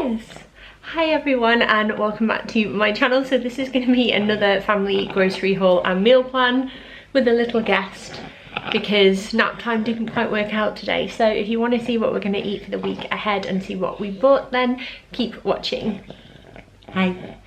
Yes! Hi everyone and welcome back to my channel. So this is going to be another family grocery haul and meal plan with a little guest because nap time didn't quite work out today. So if you want to see what we're going to eat for the week ahead and see what we bought, then keep watching. Hi.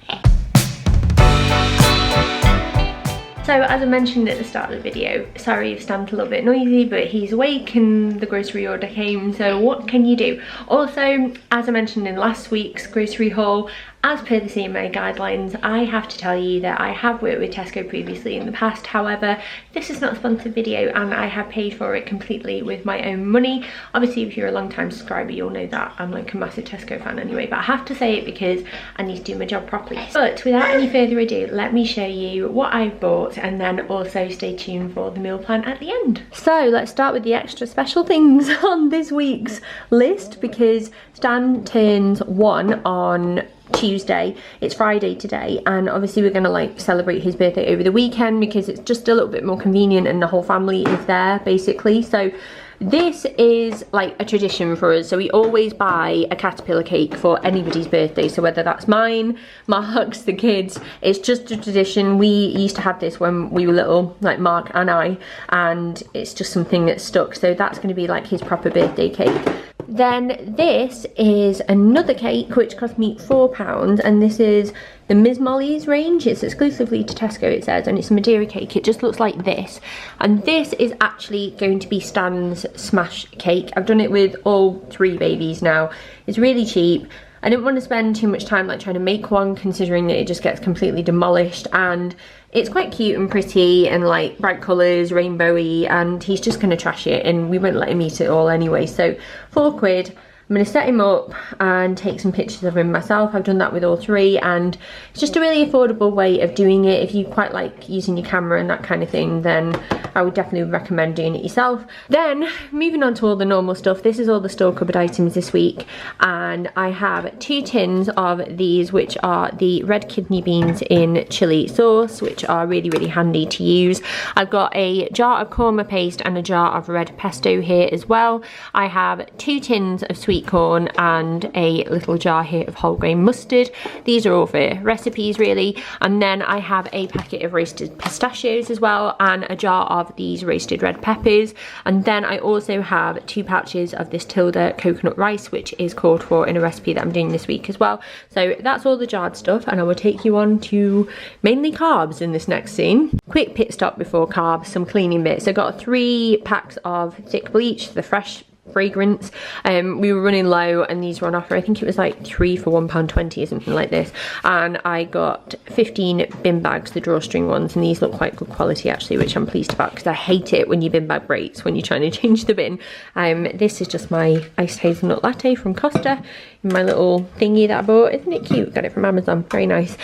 So as I mentioned at the start of the video, sorry if Stan's a little bit noisy, but he's awake and the grocery order came, so what can you do? Also, as I mentioned in last week's grocery haul, as per the CMA guidelines, I have to tell you that I have worked with Tesco previously in the past. However, this is not a sponsored video and I have paid for it completely with my own money. Obviously, if you're a long time subscriber, you'll know that I'm like a massive Tesco fan anyway, but I have to say it because I need to do my job properly. But without any further ado, let me show you what I've bought and then also stay tuned for the meal plan at the end. So let's start with the extra special things on this week's list because Stan turns 1 on Tuesday. It's Friday today, and obviously we're gonna like celebrate his birthday over the weekend because it's just a little bit more convenient and the whole family is there basically. So this is like a tradition for us, so we always buy a caterpillar cake for anybody's birthday, so whether that's mine, Mark's, the kids, it's just a tradition. We used to have this when we were little, like Mark and I, and it's just something that stuck, so that's going to be like his proper birthday cake. Then this is another cake which cost me £4, and this is the Ms. Molly's range. It's exclusively to Tesco, it says, and it's a Madeira cake. It just looks like this, and this is actually going to be Stan's smash cake. I've done it with all 3 babies now. It's really cheap. I didn't want to spend too much time like trying to make one, considering that it just gets completely demolished, and it's quite cute and pretty and like bright colours, rainbowy, and he's just going to trash it and we won't let him eat it all anyway. So £4. I'm going to set him up and take some pictures of him myself. I've done that with all 3, and it's just a really affordable way of doing it. If you quite like using your camera and that kind of thing, then I would definitely recommend doing it yourself. Then moving on to all the normal stuff, this is all the store cupboard items this week, and I have 2 tins of these, which are the red kidney beans in chili sauce, which are really handy to use. I've got a jar of korma paste and a jar of red pesto here as well. I have 2 tins of sweet corn and a little jar here of whole grain mustard. These are all for recipes really. And then I have a packet of roasted pistachios as well, and a jar of these roasted red peppers. And then I also have 2 pouches of this Tilda coconut rice, which is called for in a recipe that I'm doing this week as well. So that's all the jarred stuff, and I will take you on to mainly carbs in this next scene. Quick pit stop before carbs, some cleaning bits. I got 3 packs of thick bleach, the fresh fragrance. We were running low and these were on offer. I think it was like 3 for £1.20 or something like this, and I got 15 bin bags, the drawstring ones, and these look quite good quality actually, which I'm pleased about because I hate it when your bin bag breaks when you're trying to change the bin. This is just my iced hazelnut latte from Costa in my little thingy that I bought. Isn't it cute? Got it from Amazon, very nice.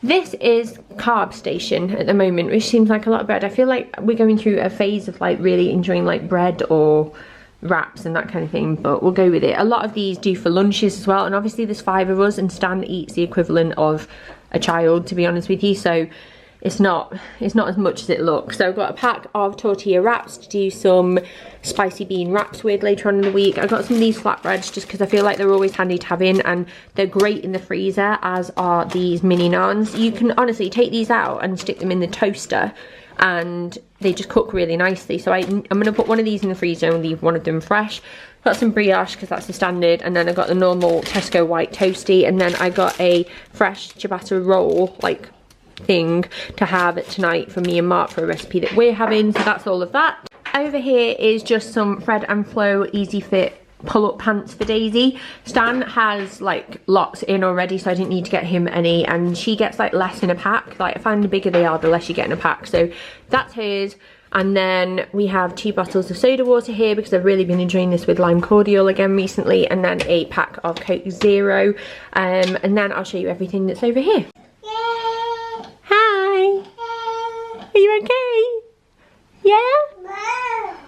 This is carb station at the moment, which seems like a lot of bread. I feel like we're going through a phase of like really enjoying like bread or wraps and that kind of thing, but we'll go with it. A lot of these do for lunches as well, and obviously there's 5 of us and Stan eats the equivalent of a child, to be honest with you, so it's not as much as it looks. So I've got a pack of tortilla wraps to do some spicy bean wraps with later on in the week. I got some of these flatbreads just because I feel like they're always handy to have in, and they're great in the freezer, as are these mini naans. You can honestly take these out and stick them in the toaster and they just cook really nicely. So I'm going to put one of these in the freezer and leave one of them fresh. Got some brioche because that's the standard, and then I got the normal Tesco white toasty, and then I got a fresh ciabatta roll like thing to have tonight for me and Mark for a recipe that we're having. So that's all of that. Over here is just some Fred and Flo Easy Fit pull-up pants for Daisy. Stan has like lots in already, so I didn't need to get him any, and she gets like less in a pack. Like I find the bigger they are, the less you get in a pack, so that's hers. And then we have 2 bottles of soda water here because I've really been enjoying this with lime cordial again recently, and then a pack of Coke Zero, and then I'll show you everything that's over here. Hi, are you okay? Yeah?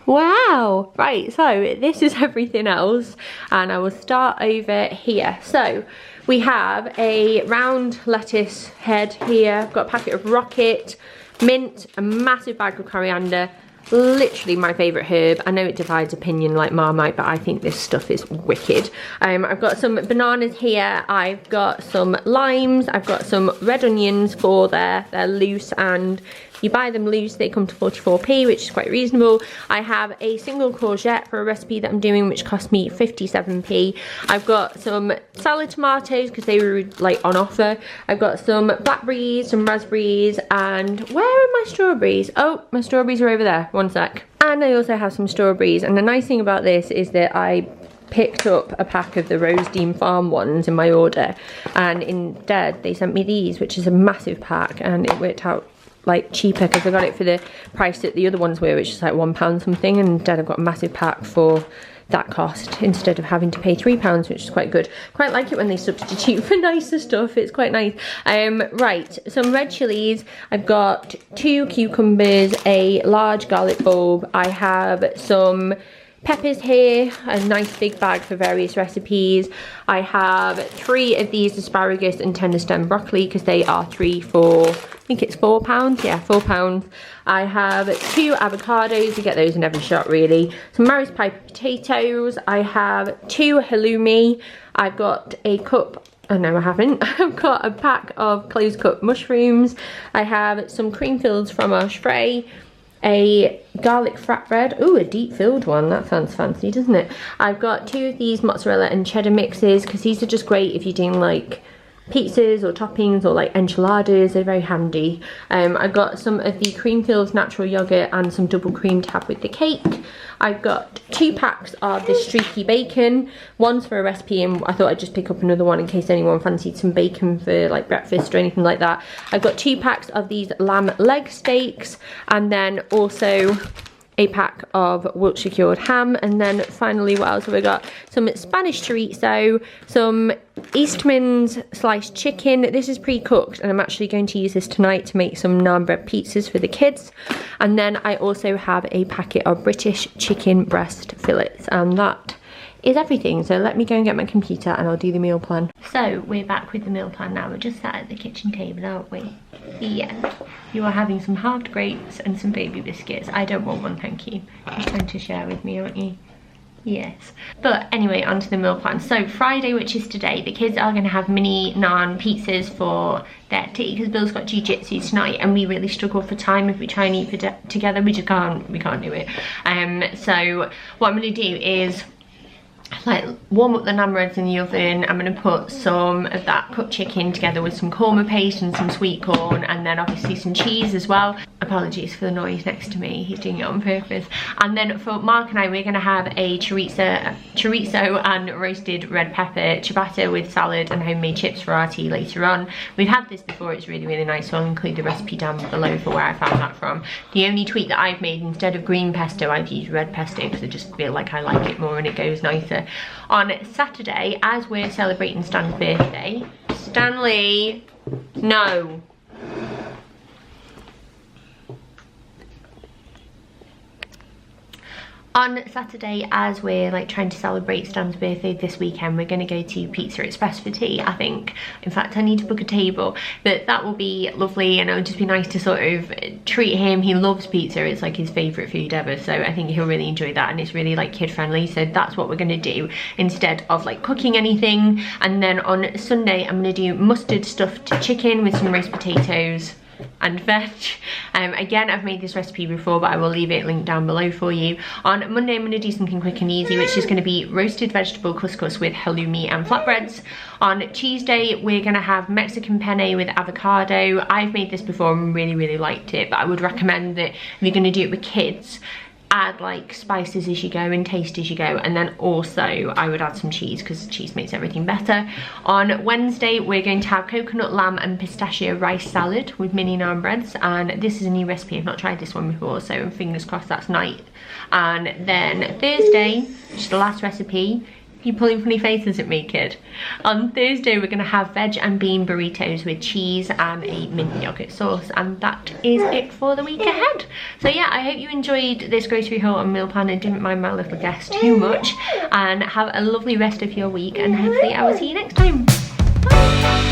Wow. Right, so this is everything else, and I will start over here. So we have a round lettuce head here. I've got a packet of Rocket, mint, a massive bag of coriander, literally my favourite herb. I know it divides opinion like Marmite, but I think this stuff is wicked. I've got some bananas here, I've got some limes, I've got some red onions for they're loose, and you buy them loose, they come to 44p, which is quite reasonable. I have a single courgette for a recipe that I'm doing, which cost me 57p. I've got some salad tomatoes because they were like on offer. I've got some blackberries, some raspberries, and where are my strawberries? Oh, my strawberries are over there, one sec. And I also have some strawberries, and the nice thing about this is that I picked up a pack of the Rosedean Farm ones in my order, and instead they sent me these, which is a massive pack, and it worked out like cheaper because I got it for the price that the other ones were, which is like £1 something, and instead I've got a massive pack for that cost instead of having to pay £3, which is quite good. Quite like it when they substitute for nicer stuff, it's quite nice. Right, some red chilies. I've got 2 cucumbers, a large garlic bulb. I have some peppers here, a nice big bag for various recipes. I have 3 of these asparagus and tender stem broccoli because they are 3 for, I think it's £4, yeah, £4. I have 2 avocados, you get those in every shop really. Some Maris Piper potatoes. I have 2 halloumi. I've got a cup, oh no I haven't, I've got a pack of closed cut mushrooms. I have some cream fills from Argh, a garlic flatbread, ooh, a deep filled one, that sounds fancy, doesn't it? I've got 2 of these mozzarella and cheddar mixes because these are just great if you're doing like pizzas or toppings or like enchiladas, they're very handy. I've got some of the cream fills natural yogurt and some double cream to have with the cake. I've got 2 packs of this streaky bacon. One's for a recipe, and I thought I'd just pick up another one in case anyone fancied some bacon for like breakfast or anything like that. I've got 2 packs of these lamb leg steaks, and then also a pack of Wiltshire cured ham. And then finally, what else have I got? Some Spanish chorizo, some Eastman's sliced chicken. This is pre-cooked, and I'm actually going to use this tonight to make some naan bread pizzas for the kids. And then I also have a packet of British chicken breast fillets, and that is everything. So let me go and get my computer and I'll do the meal plan. So we're back with the meal plan now. We're just sat at the kitchen table, aren't we? Yes. You are having some halved grapes and some baby biscuits. I don't want one, thank you. You're trying to share with me, aren't you? Yes. But anyway, onto the meal plan. So Friday, which is today, the kids are going to have mini naan pizzas for their tea because Bill's got jiu-jitsu tonight, and we really struggle for time if we try and eat together. We just can't do it. So what I'm going to do is like warm up the naan breads in the oven. I'm going to put some of that cooked chicken together with some korma paste and some sweet corn, and then obviously some cheese as well. Apologies for the noise next to me, he's doing it on purpose. And then for Mark and I, we're going to have a chorizo and roasted red pepper ciabatta with salad and homemade chips for our tea later on. We've had this before, it's really, really nice, so I'll include the recipe down below for where I found that from. The only tweak that I've made, instead of green pesto, I've used red pesto because I just feel like I like it more and it goes nicer. On Saturday, as we're celebrating Stan's birthday, Stanley, no. On Saturday, as we're like trying to celebrate Stan's birthday this weekend, we're going to go to Pizza Express for tea, I think. In fact, I need to book a table, but that will be lovely, and it'll just be nice to sort of treat him. He loves pizza, it's like his favourite food ever, so I think he'll really enjoy that, and it's really like kid friendly, so that's what we're going to do instead of like cooking anything. And then on Sunday, I'm going to do mustard stuffed chicken with some roast potatoes and veg. Again, I've made this recipe before, but I will leave it linked down below for you. On Monday, I'm going to do something quick and easy, which is going to be roasted vegetable couscous with halloumi and flatbreads. On Tuesday, we're going to have Mexican penne with avocado. I've made this before and really, really liked it, but I would recommend that if you're going to do it with kids, add like spices as you go and taste as you go, and then also I would add some cheese because cheese makes everything better. On Wednesday, we're going to have coconut lamb and pistachio rice salad with mini naan breads, and this is a new recipe. I've not tried this one before, so fingers crossed that's nice. And then Thursday, which is the last recipe. You pulling funny faces at me, kid. On Thursday, we're going to have veg and bean burritos with cheese and a mint yogurt sauce, and that is it for the week ahead. So yeah, I hope you enjoyed this grocery haul and meal plan and didn't mind my little guest too much, and have a lovely rest of your week, and hopefully I will see you next time. Bye.